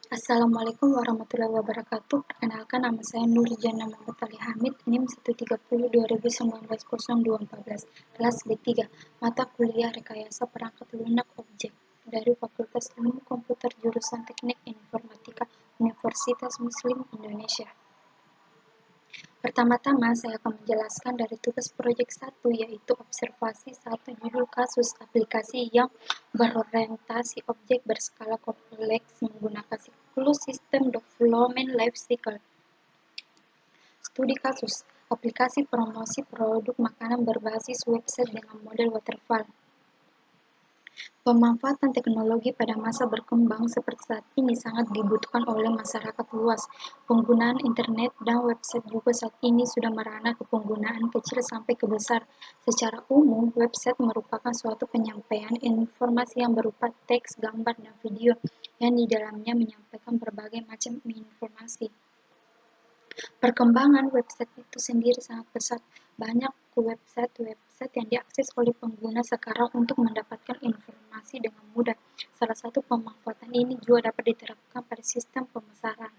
Assalamualaikum warahmatullahi wabarakatuh. Perkenalkan, nama saya Nurjana Muhammad Ali Hamid, NIM 130 2019 kelas B3, mata kuliah Rekayasa Perangkat Lunak Objek, dari Fakultas Ilmu Komputer Jurusan Teknik Informatika Universitas Muslim Indonesia. Pertama-tama, saya akan menjelaskan dari tugas proyek 1, yaitu observasi 1 judul kasus aplikasi yang berorientasi objek berskala kompleks menggunakan siklus sistem development life cycle. Studi kasus aplikasi promosi produk makanan berbasis website dengan model waterfall. Pemanfaatan teknologi pada masa berkembang seperti saat ini sangat dibutuhkan oleh masyarakat luas. Penggunaan internet dan website juga saat ini sudah merana ke penggunaan kecil sampai ke besar. Secara umum, website merupakan suatu penyampaian informasi yang berupa teks, gambar, dan video yang di dalamnya menyampaikan berbagai macam informasi. Perkembangan website itu sendiri sangat pesat. Banyak website yang diakses oleh pengguna sekarang untuk mendapatkan informasi dengan mudah. Salah satu pemanfaatan ini juga dapat diterapkan pada sistem pemasaran.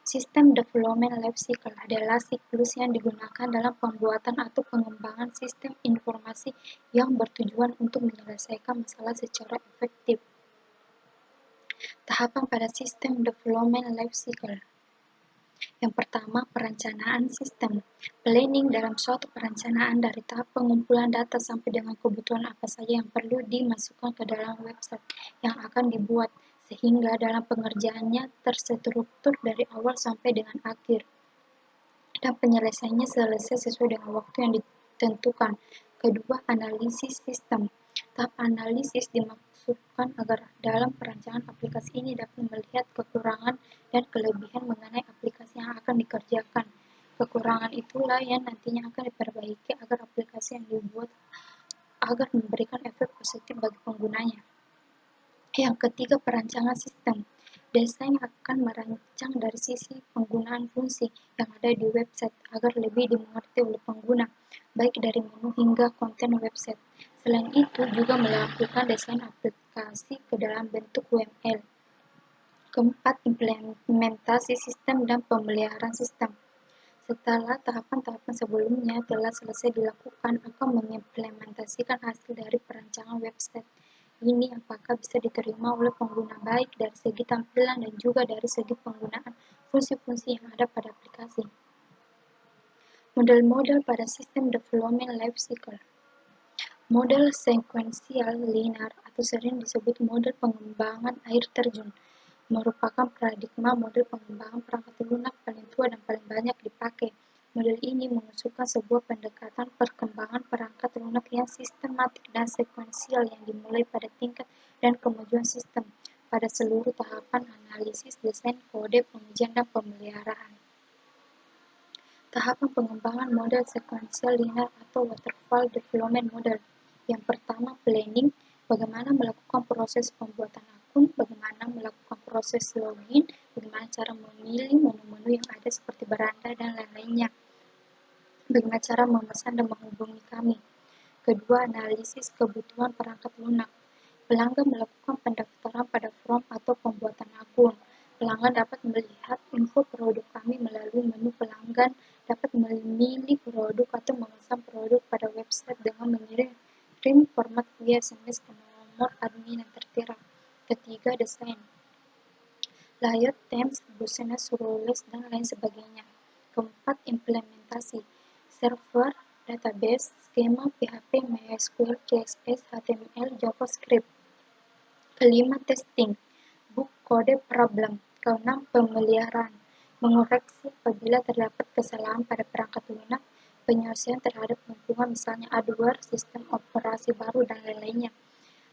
Sistem development life cycle adalah siklus yang digunakan dalam pembuatan atau pengembangan sistem informasi yang bertujuan untuk menyelesaikan masalah secara efektif. Tahapan pada sistem development life cycle. Yang pertama, perencanaan sistem. Planning dalam suatu perencanaan dari tahap pengumpulan data sampai dengan kebutuhan apa saja yang perlu dimasukkan ke dalam website yang akan dibuat, sehingga dalam pengerjaannya terstruktur dari awal sampai dengan akhir. Dan penyelesaiannya selesai sesuai dengan waktu yang ditentukan. Kedua, analisis sistem. Tahap analisis dimaksudkan agar dalam perancangan aplikasi ini dapat melihat kekurangan dan kelebihan mengenai aplikasi yang akan dikerjakan. Kekurangan itulah yang nantinya akan diperbaiki agar aplikasi yang dibuat agar memberikan efek positif bagi penggunanya. Yang ketiga, perancangan sistem. Desain akan merancang dari sisi penggunaan fungsi yang ada di website agar lebih dimengerti oleh pengguna, baik dari menu hingga konten website. Selain itu, juga melakukan desain aplikasi ke dalam bentuk UML. Keempat, implementasi sistem dan pemeliharaan sistem. Setelah tahapan-tahapan sebelumnya telah selesai dilakukan, akan mengimplementasikan hasil dari perancangan website ini apakah bisa diterima oleh pengguna baik dari segi tampilan dan juga dari segi penggunaan fungsi-fungsi yang ada pada aplikasi. Model-model pada sistem development life cycle. Model sekuensial linear atau sering disebut model pengembangan air terjun merupakan paradigma model pengembangan perangkat lunak paling tua dan paling banyak dipakai. Model ini mengusulkan sebuah pendekatan perkembangan perangkat lunak yang sistematik dan sekuensial yang dimulai pada tingkat dan kemajuan sistem pada seluruh tahapan analisis, desain, kode, pengujian, dan pemeliharaan. Tahapan pengembangan model sekuensial linear atau waterfall development model. Yang pertama, planning, bagaimana melakukan proses pembuatan akun, bagaimana melakukan proses login, bagaimana cara memilih menu-menu yang ada seperti beranda dan lain-lainnya, bagaimana cara memesan dan menghubungi kami. Kedua, analisis kebutuhan perangkat lunak. Pelanggan melakukan pendaftaran pada form atau pembuatan akun. Pelanggan dapat melihat info produk kami melalui menu pelanggan, dapat memilih produk atau memesan produk pada website dengan mengirim format via SMS ke nomor admin yang tertera. Ketiga, desain. Layout, themes, busana, rules, dan lain sebagainya. Keempat, implementasi. Server, database, skema, PHP, MySQL, CSS, HTML, JavaScript. Kelima, testing. Book kode problem. Keenam, pemeliharaan. Mengoreksi apabila terdapat kesalahan pada perangkat lunak, penyelesaian terhadap lingkungan misalnya adware, sistem operasi baru, dan lain-lainnya.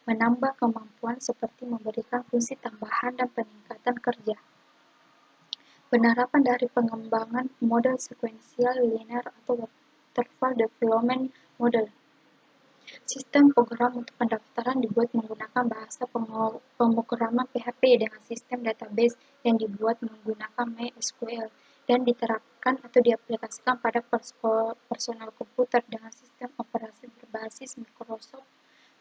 Menambah kemampuan seperti memberikan fungsi tambahan dan peningkatan kerja. Penerapan dari pengembangan model sekuensial linear atau waterfall development model. Sistem program untuk pendaftaran dibuat menggunakan bahasa pemrograman PHP dengan sistem database yang dibuat menggunakan MySQL dan diterapkan atau diaplikasikan pada personal komputer dengan sistem operasi berbasis Microsoft,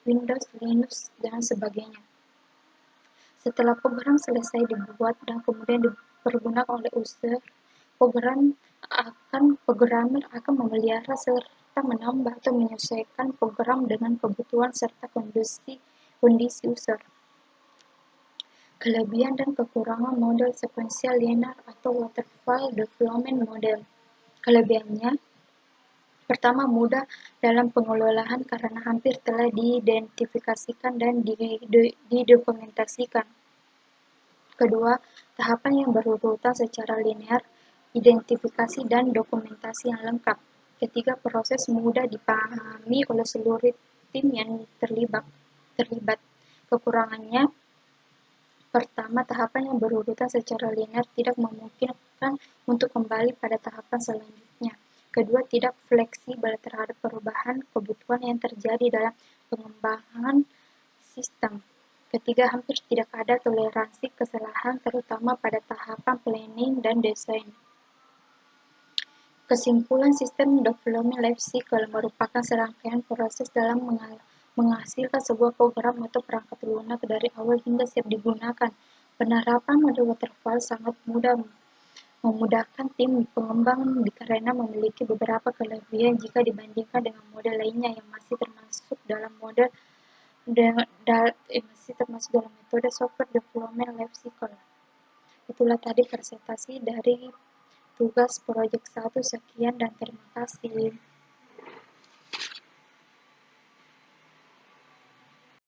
Windows, Linux, dan sebagainya. Setelah program selesai dibuat dan kemudian dipergunakan oleh user, programmer akan memelihara serta menambah atau menyesuaikan program dengan kebutuhan serta kondisi user. Kelebihan dan kekurangan model sequential linear atau waterfall development model. Kelebihannya, pertama, mudah dalam pengelolaan karena hampir telah diidentifikasikan dan didokumentasikan. Kedua, tahapan yang berurutan secara linear, identifikasi dan dokumentasi yang lengkap. Ketiga, proses mudah dipahami oleh seluruh tim yang terlibat. Kekurangannya, pertama, tahapan yang berurutan secara linear tidak memungkinkan untuk kembali pada tahapan selanjutnya. Kedua, tidak fleksibel terhadap perubahan kebutuhan yang terjadi dalam pengembangan sistem. Ketiga, hampir tidak ada toleransi kesalahan terutama pada tahapan planning dan desain. Kesimpulan, sistem development life cycle merupakan serangkaian proses dalam menghasilkan sebuah program atau perangkat lunak dari awal hingga siap digunakan. Penerapan model waterfall sangat memudahkan tim pengembang karena memiliki beberapa kelebihan jika dibandingkan dengan model lainnya yang masih termasuk dalam metode software development life cycle. Itulah tadi presentasi dari tugas proyek 1. Sekian dan terima kasih.